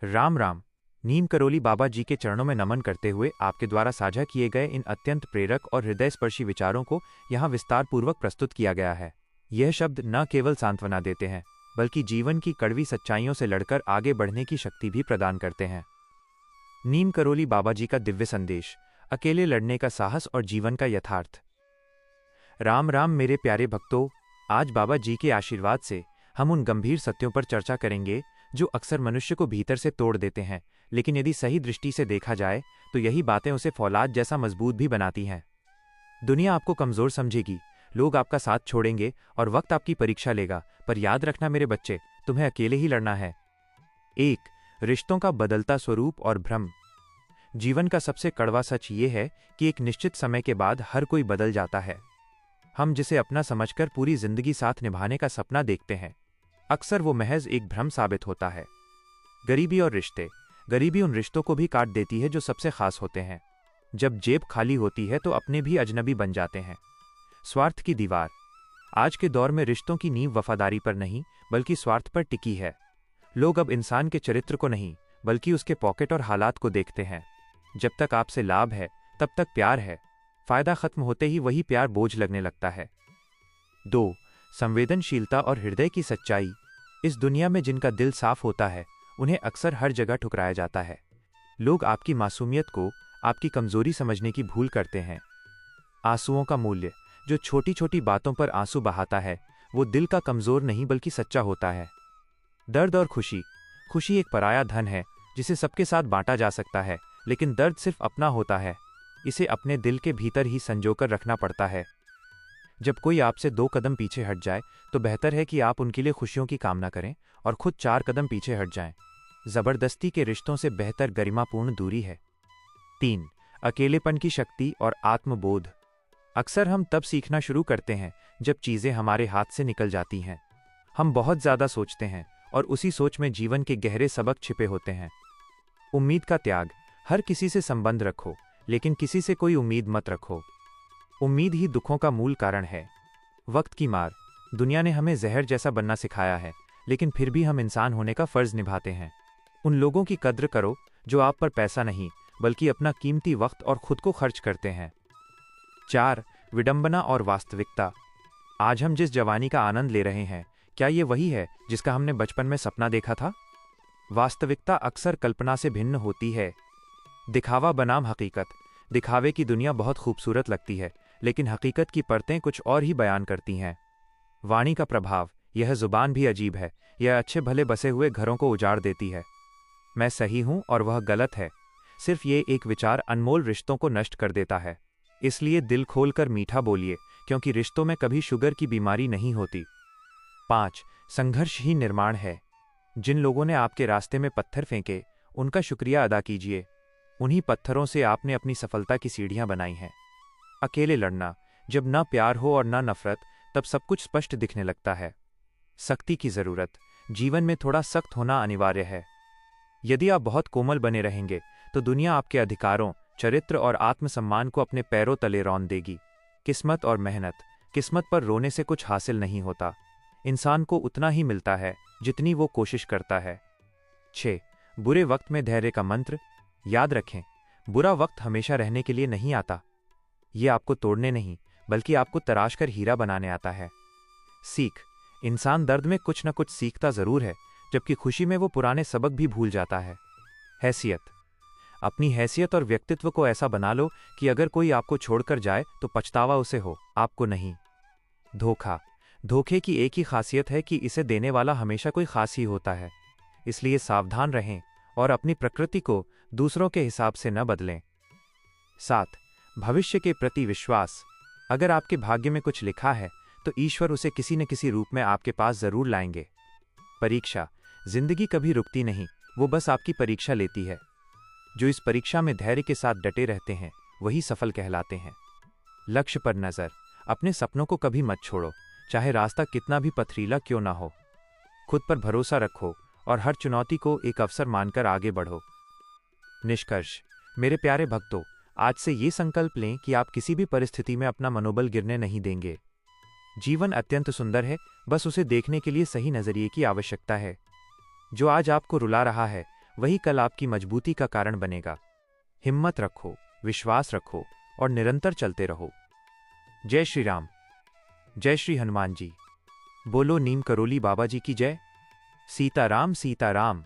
राम राम। नीम करोली बाबा जी के चरणों में नमन करते हुए आपके द्वारा साझा किए गए इन अत्यंत प्रेरक और हृदयस्पर्शी विचारों को यहाँ विस्तार पूर्वक प्रस्तुत किया गया है। यह शब्द न केवल सांत्वना देते हैं, बल्कि जीवन की कड़वी सच्चाइयों से लड़कर आगे बढ़ने की शक्ति भी प्रदान करते हैं। नीम करोली बाबा जी का दिव्य संदेश, अकेले लड़ने का साहस और जीवन का यथार्थ। राम राम मेरे प्यारे भक्तों, आज बाबा जी के आशीर्वाद से हम उन गंभीर सत्यों पर चर्चा करेंगे जो अक्सर मनुष्य को भीतर से तोड़ देते हैं, लेकिन यदि सही दृष्टि से देखा जाए तो यही बातें उसे फौलाद जैसा मजबूत भी बनाती हैं। दुनिया आपको कमजोर समझेगी, लोग आपका साथ छोड़ेंगे और वक्त आपकी परीक्षा लेगा, पर याद रखना मेरे बच्चे, तुम्हें अकेले ही लड़ना है। 1. रिश्तों का बदलता स्वरूप और भ्रम। जीवन का सबसे कड़वा सच ये है कि एक निश्चित समय के बाद हर कोई बदल जाता है। हम जिसे अपना समझकर पूरी जिंदगी साथ निभाने का सपना देखते हैं, अक्सर वो महज एक भ्रम साबित होता है। गरीबी और रिश्ते। गरीबी उन रिश्तों को भी काट देती है जो सबसे खास होते हैं। जब जेब खाली होती है तो अपने भी अजनबी बन जाते हैं। स्वार्थ की दीवार। आज के दौर में रिश्तों की नींव वफादारी पर नहीं बल्कि स्वार्थ पर टिकी है। लोग अब इंसान के चरित्र को नहीं बल्कि उसके पॉकेट और हालात को देखते हैं। जब तक आपसे लाभ है तब तक प्यार है, फायदा खत्म होते ही वही प्यार बोझ लगने लगता है। 2. संवेदनशीलता और हृदय की सच्चाई। इस दुनिया में जिनका दिल साफ होता है उन्हें अक्सर हर जगह ठुकराया जाता है। लोग आपकी मासूमियत को आपकी कमजोरी समझने की भूल करते हैं। आंसुओं का मूल्य। जो छोटी छोटी बातों पर आंसू बहाता है वो दिल का कमजोर नहीं बल्कि सच्चा होता है। दर्द और खुशी। खुशी एक पराया धन है जिसे सबके साथ बांटा जा सकता है, लेकिन दर्द सिर्फ अपना होता है। इसे अपने दिल के भीतर ही संजोकर रखना पड़ता है। जब कोई आपसे 2 कदम पीछे हट जाए तो बेहतर है कि आप उनके लिए खुशियों की कामना करें और खुद 4 कदम पीछे हट जाएं। जबरदस्ती के रिश्तों से बेहतर गरिमापूर्ण दूरी है। 3. अकेलेपन की शक्ति और आत्मबोध। अक्सर हम तब सीखना शुरू करते हैं जब चीजें हमारे हाथ से निकल जाती हैं। हम बहुत ज्यादा सोचते हैं और उसी सोच में जीवन के गहरे सबक छिपे होते हैं। उम्मीद का त्याग। हर किसी से संबंध रखो, लेकिन किसी से कोई उम्मीद मत रखो। उम्मीद ही दुखों का मूल कारण है। वक्त की मार। दुनिया ने हमें जहर जैसा बनना सिखाया है, लेकिन फिर भी हम इंसान होने का फर्ज निभाते हैं। उन लोगों की कद्र करो जो आप पर पैसा नहीं बल्कि अपना कीमती वक्त और खुद को खर्च करते हैं। 4. विडंबना और वास्तविकता। आज हम जिस जवानी का आनंद ले रहे हैं, क्या ये वही है जिसका हमने बचपन में सपना देखा था? वास्तविकता अक्सर कल्पना से भिन्न होती है। दिखावा बनाम हकीकत। दिखावे की दुनिया बहुत खूबसूरत लगती है, लेकिन हकीकत की परतें कुछ और ही बयान करती हैं। वाणी का प्रभाव। यह जुबान भी अजीब है, यह अच्छे भले बसे हुए घरों को उजाड़ देती है। मैं सही हूं और वह गलत है, सिर्फ ये एक विचार अनमोल रिश्तों को नष्ट कर देता है। इसलिए दिल खोलकर मीठा बोलिए, क्योंकि रिश्तों में कभी शुगर की बीमारी नहीं होती। 5. संघर्ष ही निर्माण है। जिन लोगों ने आपके रास्ते में पत्थर फेंके उनका शुक्रिया अदा कीजिए। उन्हीं पत्थरों से आपने अपनी सफलता की सीढ़ियां बनाई हैं। अकेले लड़ना। जब न प्यार हो और न नफरत, तब सब कुछ स्पष्ट दिखने लगता है। सख्ती की जरूरत। जीवन में थोड़ा सख्त होना अनिवार्य है। यदि आप बहुत कोमल बने रहेंगे तो दुनिया आपके अधिकारों, चरित्र और आत्मसम्मान को अपने पैरों तले रौंद देगी। किस्मत और मेहनत। किस्मत पर रोने से कुछ हासिल नहीं होता। इंसान को उतना ही मिलता है जितनी वो कोशिश करता है। 6. बुरे वक्त में धैर्य का मंत्र। याद रखें, बुरा वक्त हमेशा रहने के लिए नहीं आता। ये आपको तोड़ने नहीं बल्कि आपको तराश कर हीरा बनाने आता है। सीख। इंसान दर्द में कुछ न कुछ सीखता जरूर है, जबकि खुशी में वो पुराने सबक भी भूल जाता है। हैसियत। अपनी हैसियत और व्यक्तित्व को ऐसा बना लो कि अगर कोई आपको छोड़कर जाए तो पछतावा उसे हो, आपको नहीं। धोखा। धोखे की एक ही खासियत है कि इसे देने वाला हमेशा कोई खास ही होता है। इसलिए सावधान रहें और अपनी प्रकृति को दूसरों के हिसाब से न बदलें। 7. भविष्य के प्रति विश्वास। अगर आपके भाग्य में कुछ लिखा है तो ईश्वर उसे किसी न किसी रूप में आपके पास जरूर लाएंगे। परीक्षा। जिंदगी कभी रुकती नहीं, वो बस आपकी परीक्षा लेती है। जो इस परीक्षा में धैर्य के साथ डटे रहते हैं वही सफल कहलाते हैं। लक्ष्य पर नजर। अपने सपनों को कभी मत छोड़ो, चाहे रास्ता कितना भी पथरीला क्यों ना हो। खुद पर भरोसा रखो और हर चुनौती को एक अवसर मानकर आगे बढ़ो। निष्कर्ष। मेरे प्यारे भक्तों, आज से ये संकल्प लें कि आप किसी भी परिस्थिति में अपना मनोबल गिरने नहीं देंगे। जीवन अत्यंत सुंदर है, बस उसे देखने के लिए सही नजरिए की आवश्यकता है। जो आज आपको रुला रहा है वही कल आपकी मजबूती का कारण बनेगा। हिम्मत रखो, विश्वास रखो और निरंतर चलते रहो। जय श्री राम। जय श्री हनुमान जी। बोलो नीम करोली बाबा जी की जय। सीताराम सीताराम।